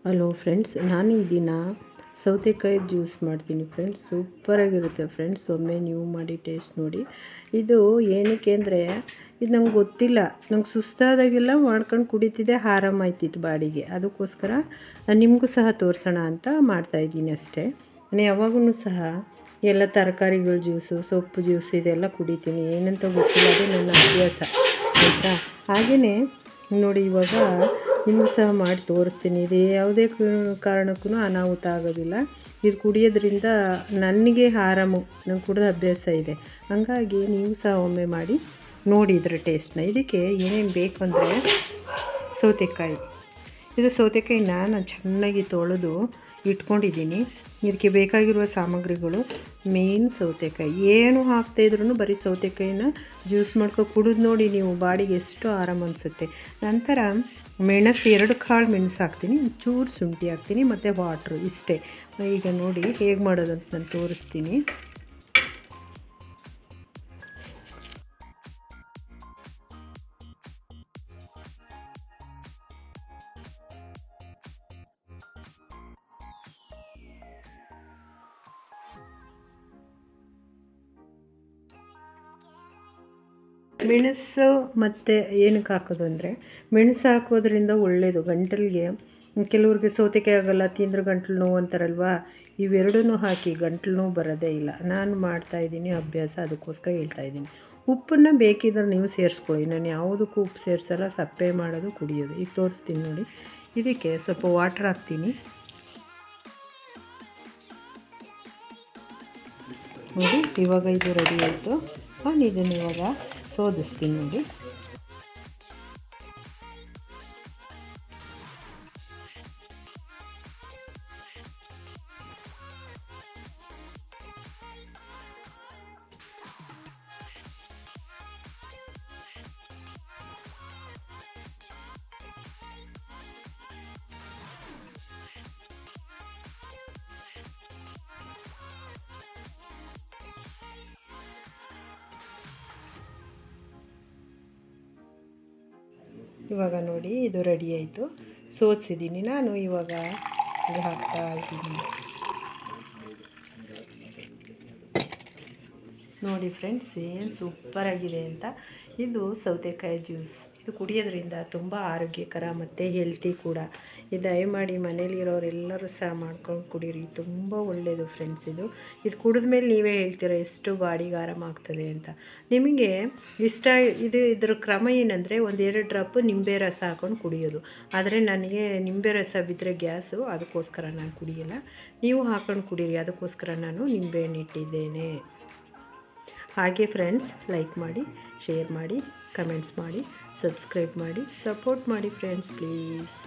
Hello friends, ನಾನು ಈ ದಿನ ಸೌತೆಕಾಯಿ ಜ್ಯೂಸ್ ಮಾಡ್ತೀನಿ ಫ್ರೆಂಡ್ಸ್. ಸೂಪರಾಗಿರುತ್ತೆ ಫ್ರೆಂಡ್ಸ್. ಒಮ್ಮೆ ನೀವು ಮಾಡಿ ಟೇಸ್ಟ್ ನೋಡಿ. ಇದು ಏನಕ್ಕೆ ಅಂದರೆ, ಇದು ನಂಗೆ ಗೊತ್ತಿಲ್ಲ, ನಂಗೆ ಸುಸ್ತಾದಾಗೆಲ್ಲ ಮಾಡ್ಕೊಂಡು ಕುಡಿತಿದ್ದೆ, ಆರಾಮಾಯ್ತಿತ್ತು ಬಾಡಿಗೆ. ಅದಕ್ಕೋಸ್ಕರ ನಿಮಗೂ ಸಹ ತೋರಿಸೋಣ ಅಂತ ಮಾಡ್ತಾಯಿದ್ದೀನಿ ಅಷ್ಟೇ. ನಾನು ಯಾವಾಗೂ ಸಹ ಎಲ್ಲ ತರಕಾರಿಗಳ ಜ್ಯೂಸು, ಸೊಪ್ಪು ಜ್ಯೂಸ್ ಇದೆಲ್ಲ ಕುಡಿತೀನಿ. ಏನಂತ ಗೊತ್ತಿಲ್ಲ, ಅದು ನನ್ನ ಅಭ್ಯಾಸ ಆಯಿತಾ. ಹಾಗೆಯೇ ನೋಡಿ, ಇವಾಗ ನಿಮಗೂ ಸಹ ಮಾಡಿ ತೋರಿಸ್ತೀನಿ. ಇದು ಯಾವುದೇ ಕಾರಣಕ್ಕೂ ಅನಾಹುತ ಆಗೋದಿಲ್ಲ. ಇದು ಕುಡಿಯೋದ್ರಿಂದ ನನಗೆ ಆರಾಮು, ನಂಗೆ ಕುಡಿದ ಅಭ್ಯಾಸ ಇದೆ. ಹಾಗಾಗಿ ನೀವು ಸಹ ಒಮ್ಮೆ ಮಾಡಿ ನೋಡಿ ಇದರ ಟೇಸ್ಟ್ನ. ಇದಕ್ಕೆ ಏನೇನು ಬೇಕು ಅಂದರೆ, ಸೌತೆಕಾಯಿ ನಾನು ಚೆನ್ನಾಗಿ ತೊಳೆದು ಇಟ್ಕೊಂಡಿದ್ದೀನಿ. ಇದಕ್ಕೆ ಬೇಕಾಗಿರುವ ಸಾಮಗ್ರಿಗಳು ಮೇನ್ ಸೌತೆಕಾಯಿ. ಏನು ಹಾಕ್ತಾಯಿದ್ರೂ ಬರೀ ಸೌತೆಕಾಯಿನ ಜ್ಯೂಸ್ ಮಾಡ್ಕೊಂಡು ಕುಡಿದು ನೋಡಿ ನೀವು, ಬಾಡಿಗೆ ಎಷ್ಟು ಆರಾಮ ಅನಿಸುತ್ತೆ. ನಂತರ ಮೆಣಸು, 2 ಕಾಳು ಮೆಣಸು ಹಾಕ್ತೀನಿ, ಚೂರು ಶುಂಠಿ ಹಾಕ್ತೀನಿ ಮತ್ತು ವಾಟ್ರು, ಇಷ್ಟೇ. ಈಗ ನೋಡಿ ಹೇಗೆ ಮಾಡೋದಂತ ನಾನು ತೋರಿಸ್ತೀನಿ. ಮೆಣಸು ಮತ್ತು ಏನಕ್ಕೆ ಹಾಕೋದು ಅಂದರೆ, ಮೆಣಸು ಹಾಕೋದ್ರಿಂದ ಒಳ್ಳೆಯದು ಗಂಟಲಿಗೆ. ಕೆಲವ್ರಿಗೆ ಸೌತೆಕಾಯಿ ಆಗೋಲ್ಲ, ತಿಂದ್ರೆ ಗಂಟ್ಲು ನೋವು ಅಂತಾರಲ್ವ. ಇವೆರಡೂ ಹಾಕಿ ಗಂಟ್ಲು ನೋವು ಬರೋದೇ ಇಲ್ಲ. ನಾನು ಮಾಡ್ತಾಯಿದ್ದೀನಿ ಅಭ್ಯಾಸ, ಅದಕ್ಕೋಸ್ಕರ ಹೇಳ್ತಾಯಿದ್ದೀನಿ. ಉಪ್ಪನ್ನು ಬೇಕಿದ್ರೆ ನೀವು ಸೇರಿಸ್ಕೊಳ್ಳಿ. ನಾನು ಯಾವುದಕ್ಕೂ ಉಪ್ಪು ಸೇರಿಸಲ್ಲ, ಸಪ್ಪೆ ಮಾಡೋದು, ಕುಡಿಯೋದು. ಈಗ ತೋರಿಸ್ತೀನಿ ನೋಡಿ. ಇದಕ್ಕೆ ಸ್ವಲ್ಪ ವಾಟ್ರ್ ಹಾಕ್ತೀನಿ ನೋಡಿ. ಇವಾಗ ಇದು ರೆಡಿ ಆಯಿತು. ನಾನು ಇದನ್ನು ಇವಾಗ ಸೋದಿಸ್ತೀನಿ ನೋಡಿ. ಇವಾಗ ನೋಡಿ ಇದು ರೆಡಿ ಆಯಿತು. ಸೋದಿಸಿದ್ದೀನಿ ನಾನು. ಇವಾಗ ಇದು ಹಾಕ್ತಾ ಇದ್ದೀನಿ ನೋಡಿ ಫ್ರೆಂಡ್ಸ್, ಏನು ಸೂಪರಾಗಿದೆ ಅಂತ. ಇದು ಸೌತೆಕಾಯಿ ಜ್ಯೂಸ್. ಇದು ಕುಡಿಯೋದ್ರಿಂದ ತುಂಬ ಆರೋಗ್ಯಕರ ಮತ್ತು ಹೆಲ್ತಿ ಕೂಡ. ಇದು ದಯಮಾಡಿ ಮನೇಲಿರೋರೆಲ್ಲರೂ ಸಹ ಮಾಡ್ಕೊಂಡು ಕುಡೀರಿ, ತುಂಬ ಒಳ್ಳೆಯದು ಫ್ರೆಂಡ್ಸ್. ಇದು ಕುಡಿದ ಮೇಲೆ ನೀವೇ ಹೇಳ್ತೀರ ಎಷ್ಟು ಬಾಡಿಗೆ ಆರಾಮಾಗ್ತದೆ ಅಂತ. ನಿಮಗೆ ಇಷ್ಟ ಇದ್ರ ಕ್ರಮ ಏನಂದರೆ, 1-2 ಡ್ರಾಪ್ ನಿಂಬೆ ರಸ ಹಾಕ್ಕೊಂಡು ಕುಡಿಯೋದು. ಆದರೆ ನನಗೆ ನಿಂಬೆ ರಸ ಬಿದ್ದರೆ ಗ್ಯಾಸು, ಅದಕ್ಕೋಸ್ಕರ ನಾನು ಕುಡಿಯೋಲ್ಲ. ನೀವು ಹಾಕ್ಕೊಂಡು ಕುಡೀರಿ, ಅದಕ್ಕೋಸ್ಕರ ನಾನು ನಿಂಬೆಹಣ್ಣು ಇಟ್ಟಿದ್ದೇನೆ. ಹಾಗೆ ಫ್ರೆಂಡ್ಸ್, ಲೈಕ್ ಮಾಡಿ, ಶೇರ್ ಮಾಡಿ, ಕಮೆಂಟ್ಸ್ ಮಾಡಿ, ಸಬ್ಸ್ಕ್ರೈಬ್ ಮಾಡಿ, ಸಪೋರ್ಟ್ ಮಾಡಿ ಫ್ರೆಂಡ್ಸ್, ಪ್ಲೀಸ್.